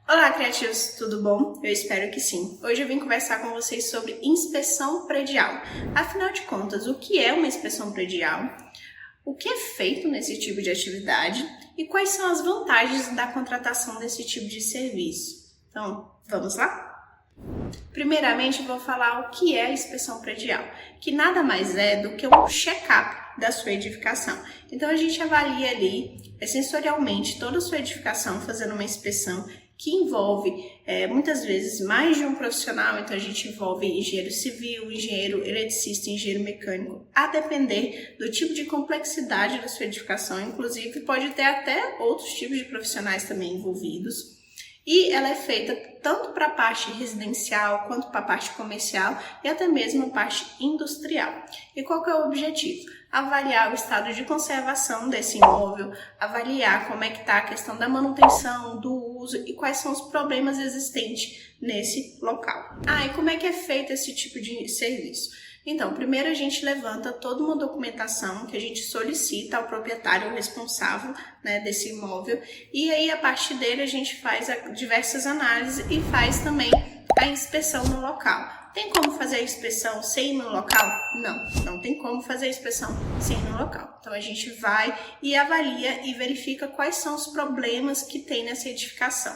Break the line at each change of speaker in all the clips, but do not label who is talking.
Olá, criativos, tudo bom? Eu espero que sim. Hoje eu vim conversar com vocês sobre inspeção predial. Afinal de contas, o que é uma inspeção predial? O que é feito nesse tipo de atividade? E quais são as vantagens da contratação desse tipo de serviço? Então, vamos lá? Primeiramente, vou falar o que é a inspeção predial, que nada mais é do que um check-up da sua edificação. Então, a gente avalia ali, sensorialmente, toda a sua edificação, fazendo uma inspeção que envolve, muitas vezes, mais de um profissional. Então, a gente envolve engenheiro civil, engenheiro eletricista, engenheiro mecânico, a depender do tipo de complexidade da sua edificação. Inclusive, pode ter até outros tipos de profissionais também envolvidos. E ela é feita tanto para a parte residencial, quanto para a parte comercial e até mesmo a parte industrial. E qual que é o objetivo? Avaliar o estado de conservação desse imóvel, avaliar como é que está a questão da manutenção, do uso e quais são os problemas existentes nesse local. E como é que é feito esse tipo de serviço? Então, primeiro a gente levanta toda uma documentação que a gente solicita ao proprietário responsável, desse imóvel, e aí a partir dele a gente faz diversas análises e faz também a inspeção no local. Tem como fazer a inspeção sem ir no local? Não tem como fazer a inspeção sem ir no local. Então a gente vai e avalia e verifica quais são os problemas que tem nessa edificação.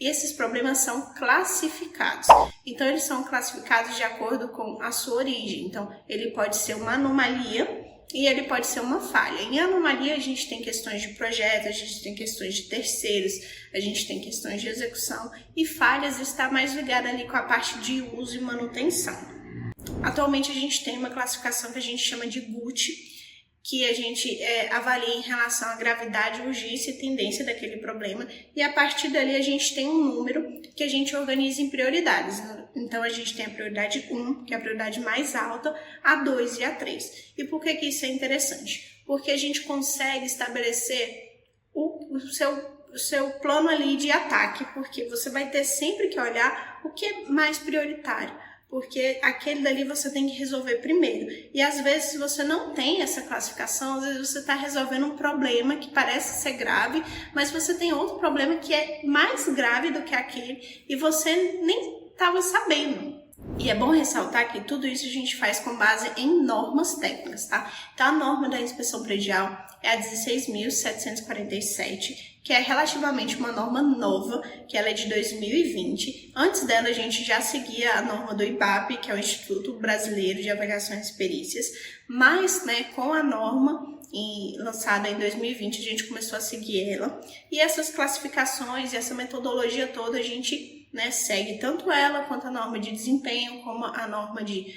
E esses problemas são classificados. Então, eles são classificados de acordo com a sua origem. Então, ele pode ser uma anomalia e ele pode ser uma falha. Em anomalia, a gente tem questões de projeto, a gente tem questões de terceiros, a gente tem questões de execução. E falhas está mais ligada ali com a parte de uso e manutenção. Atualmente, a gente tem uma classificação que a gente chama de GUT, que a gente avalia em relação à gravidade, urgência e tendência daquele problema, e a partir dali a gente tem um número que a gente organiza em prioridades. Então a gente tem a prioridade 1, que é a prioridade mais alta, a 2 e a 3. E por que isso é interessante? Porque a gente consegue estabelecer o seu plano ali de ataque, porque você vai ter sempre que olhar o que é mais prioritário. Porque aquele dali você tem que resolver primeiro. E às vezes, se você não tem essa classificação, às vezes você está resolvendo um problema que parece ser grave, mas você tem outro problema que é mais grave do que aquele e você nem estava sabendo. E é bom ressaltar que tudo isso a gente faz com base em normas técnicas, tá? Então, a norma da inspeção predial é a 16.747, que é relativamente uma norma nova, que ela é de 2020. Antes dela, a gente já seguia a norma do IBAP, que é o Instituto Brasileiro de Avaliações e Perícias, mas, com a norma lançada em 2020, a gente começou a seguir ela. E essas classificações e essa metodologia toda, a gente segue tanto ela quanto a norma de desempenho, como a norma de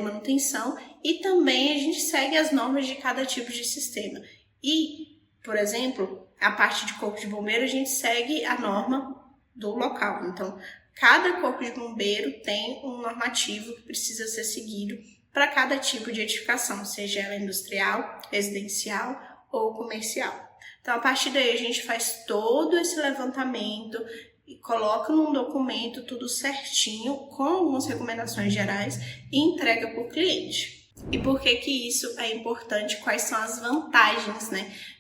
manutenção, e também a gente segue as normas de cada tipo de sistema. E, por exemplo, a parte de corpo de bombeiro, a gente segue a norma do local. Então, cada corpo de bombeiro tem um normativo que precisa ser seguido para cada tipo de edificação, seja ela industrial, residencial ou comercial. Então, a partir daí, a gente faz todo esse levantamento e coloca num documento tudo certinho, com algumas recomendações gerais, e entrega para o cliente. E por que isso é importante? Quais são as vantagens,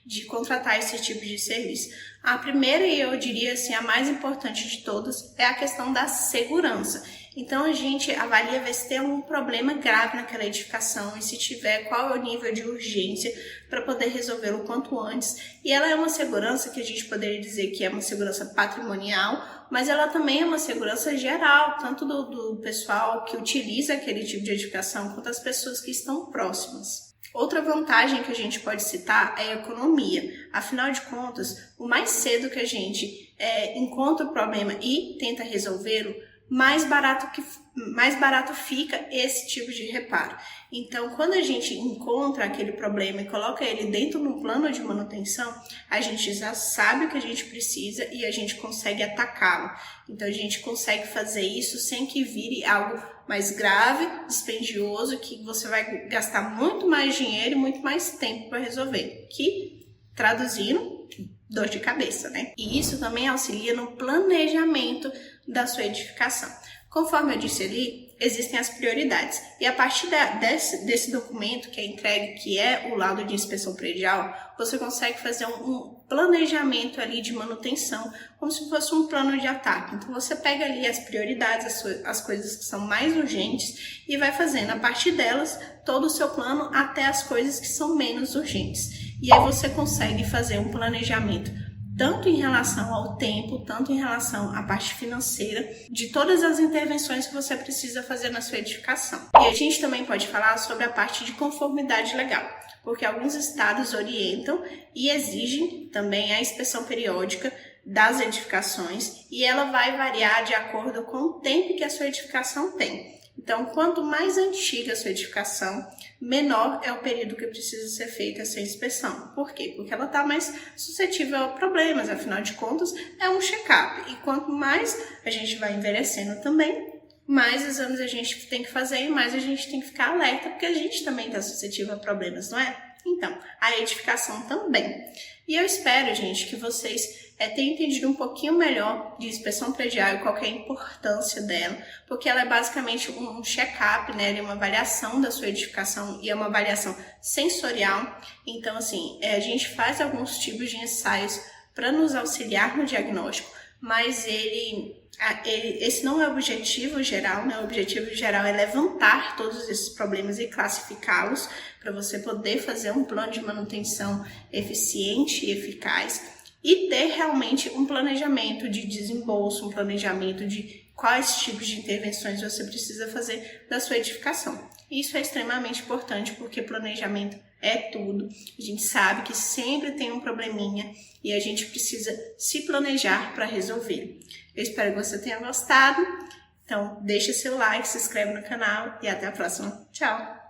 de contratar esse tipo de serviço? A primeira, e eu diria assim, a mais importante de todas, é a questão da segurança. Então, a gente avalia ver se tem algum problema grave naquela edificação e, se tiver, qual é o nível de urgência para poder resolvê-lo o quanto antes. E ela é uma segurança que a gente poderia dizer que é uma segurança patrimonial, mas ela também é uma segurança geral, tanto do pessoal que utiliza aquele tipo de edificação, quanto as pessoas que estão próximas. Outra vantagem que a gente pode citar é a economia. Afinal de contas, o mais cedo que a gente encontra o problema e tenta resolvê-lo, mais barato fica esse tipo de reparo. Então, quando a gente encontra aquele problema e coloca ele dentro de um plano de manutenção, a gente já sabe o que a gente precisa e a gente consegue atacá-lo. Então, a gente consegue fazer isso sem que vire algo mais grave, dispendioso, que você vai gastar muito mais dinheiro e muito mais tempo para resolver, que, traduzindo, dor de cabeça, E isso também auxilia no planejamento da sua edificação. Conforme eu disse ali, existem as prioridades. E a partir desse documento que é entregue, que é o laudo de inspeção predial, você consegue fazer um planejamento ali de manutenção, como se fosse um plano de ataque. Então você pega ali as prioridades, as coisas que são mais urgentes e vai fazendo a partir delas todo o seu plano até as coisas que são menos urgentes. E aí você consegue fazer um planejamento tanto em relação ao tempo, tanto em relação à parte financeira, de todas as intervenções que você precisa fazer na sua edificação. E a gente também pode falar sobre a parte de conformidade legal, porque alguns estados orientam e exigem também a inspeção periódica das edificações, e ela vai variar de acordo com o tempo que a sua edificação tem. Então, quanto mais antiga a sua edificação, menor é o período que precisa ser feita essa inspeção. Por quê? Porque ela está mais suscetível a problemas, afinal de contas, é um check-up. E quanto mais a gente vai envelhecendo também, mais exames a gente tem que fazer e mais a gente tem que ficar alerta, porque a gente também está suscetível a problemas, não é? Então, a edificação também. E eu espero, gente, que vocês tenham entendido um pouquinho melhor de inspeção predial e qual que é a importância dela, porque ela é basicamente um check-up, né? Ela é uma avaliação da sua edificação e é uma avaliação sensorial. Então, assim, a gente faz alguns tipos de ensaios para nos auxiliar no diagnóstico, mas esse não é o objetivo geral, né? O objetivo geral é levantar todos esses problemas e classificá-los para você poder fazer um plano de manutenção eficiente e eficaz e ter realmente um planejamento de desembolso, um planejamento de quais tipos de intervenções você precisa fazer da sua edificação. Isso é extremamente importante porque planejamento é tudo. A gente sabe que sempre tem um probleminha e a gente precisa se planejar para resolver. Eu espero que você tenha gostado. Então, deixa seu like, se inscreve no canal e até a próxima. Tchau!